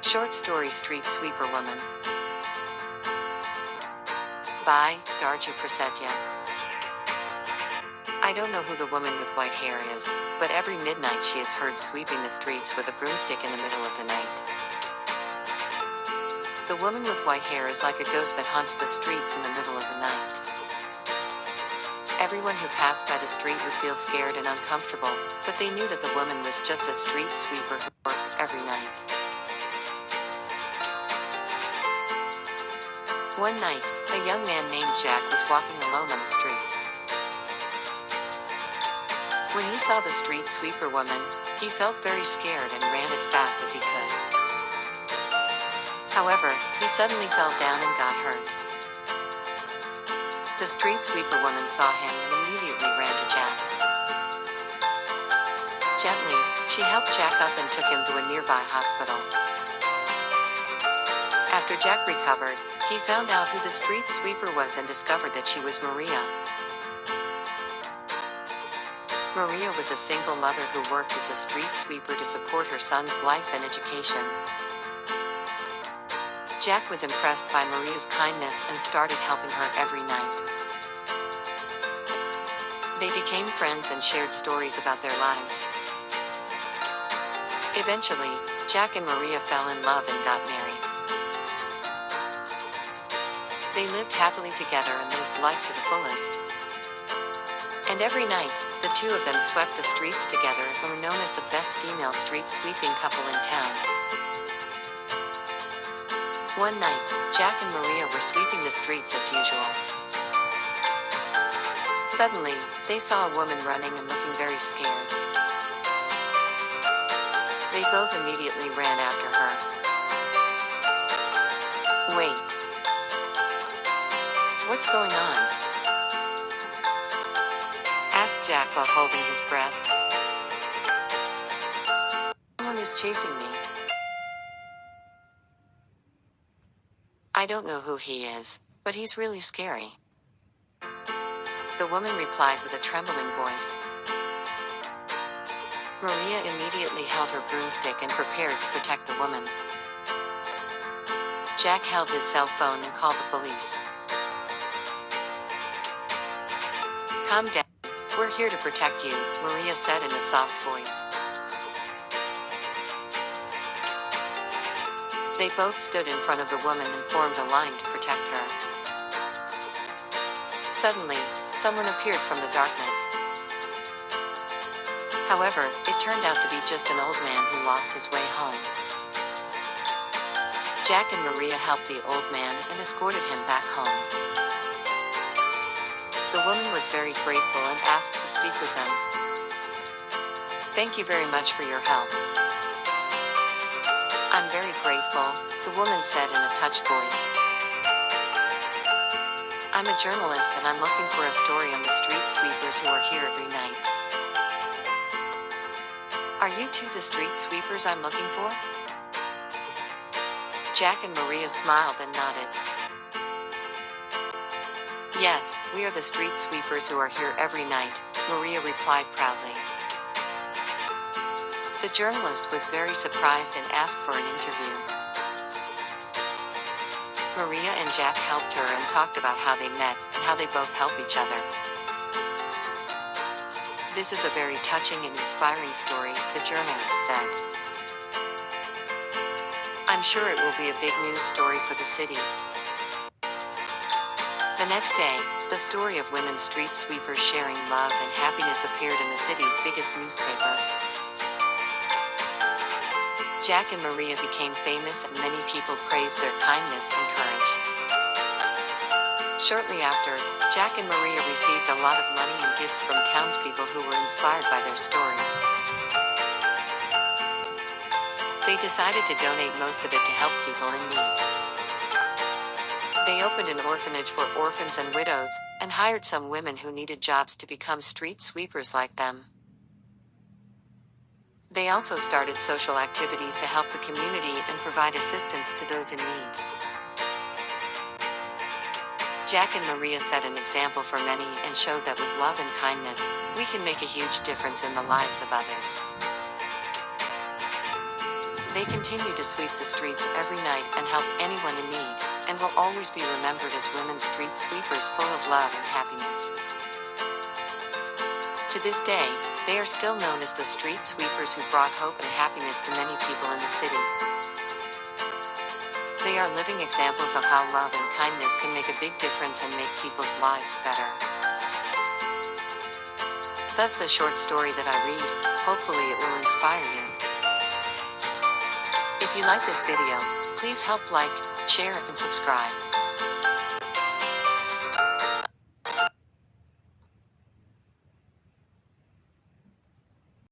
Short story Street Sweeper Woman by Darju Prasetya. I don't know who the woman with white hair is, but every midnight she is heard sweeping the streets with a broomstick in the middle of the night. The woman with white hair is like a ghost that haunts the streets in the middle of the night. Everyone who passed by the street would feel scared and uncomfortable, but they knew that the woman was just a street sweeper who worked every night. One night, a young man named Jack was walking alone on the street. When he saw the street sweeper woman, he felt very scared and ran as fast as he could. However, he suddenly fell down and got hurt. The street sweeper woman saw him and immediately ran to Jack. Gently, she helped Jack up and took him to a nearby hospital. After Jack recovered, he found out who the street sweeper was and discovered that she was Maria. Maria was a single mother who worked as a street sweeper to support her son's life and education. Jack was impressed by Maria's kindness and started helping her every night. They became friends and shared stories about their lives. Eventually, Jack and Maria fell in love and got married. They lived happily together and lived life to the fullest. And every night, the two of them swept the streets together and were known as the best female street sweeping couple in town. One night, Jack and Maria were sweeping the streets as usual. Suddenly, they saw a woman running and looking very scared. They both immediately ran after her. "Wait. What's going on?" asked Jack while holding his breath. "Someone is chasing me. I don't know who he is, but he's really scary," the woman replied with a trembling voice. Maria immediately held her broomstick and prepared to protect the woman. Jack held his cell phone and called the police. "Calm down. We're here to protect you," Maria said in a soft voice. They both stood in front of the woman and formed a line to protect her. Suddenly, someone appeared from the darkness. However, it turned out to be just an old man who lost his way home. Jack and Maria helped the old man and escorted him back home. The woman was very grateful and asked to speak with them. "Thank you very much for your help." "I'm very grateful," the woman said in a touched voice. "I'm a journalist and I'm looking for a story on the street sweepers who are here every night. Are you two the street sweepers I'm looking for?" Jack and Maria smiled and nodded. "Yes, we are the street sweepers who are here every night," Maria replied proudly. The journalist was very surprised and asked for an interview. Maria and Jack helped her and talked about how they met and how they both help each other. "This is a very touching and inspiring story," the journalist said. "I'm sure it will be a big news story for the city." The next day, the story of women street sweepers sharing love and happiness appeared in the city's biggest newspaper. Jack and Maria became famous and many people praised their kindness and courage. Shortly after, Jack and Maria received a lot of money and gifts from townspeople who were inspired by their story. They decided to donate most of it to help people in need. They opened an orphanage for orphans and widows, and hired some women who needed jobs to become street sweepers like them. They also started social activities to help the community and provide assistance to those in need. Jack and Maria set an example for many and showed that with love and kindness, we can make a huge difference in the lives of others. They continue to sweep the streets every night and help anyone in need, and will always be remembered as women street sweepers full of love and happiness. To this day, they are still known as the street sweepers who brought hope and happiness to many people in the city. They are living examples of how love and kindness can make a big difference and make people's lives better. Thus the short story that I read. Hopefully it will inspire you. If you like this video, please help like, share, and subscribe.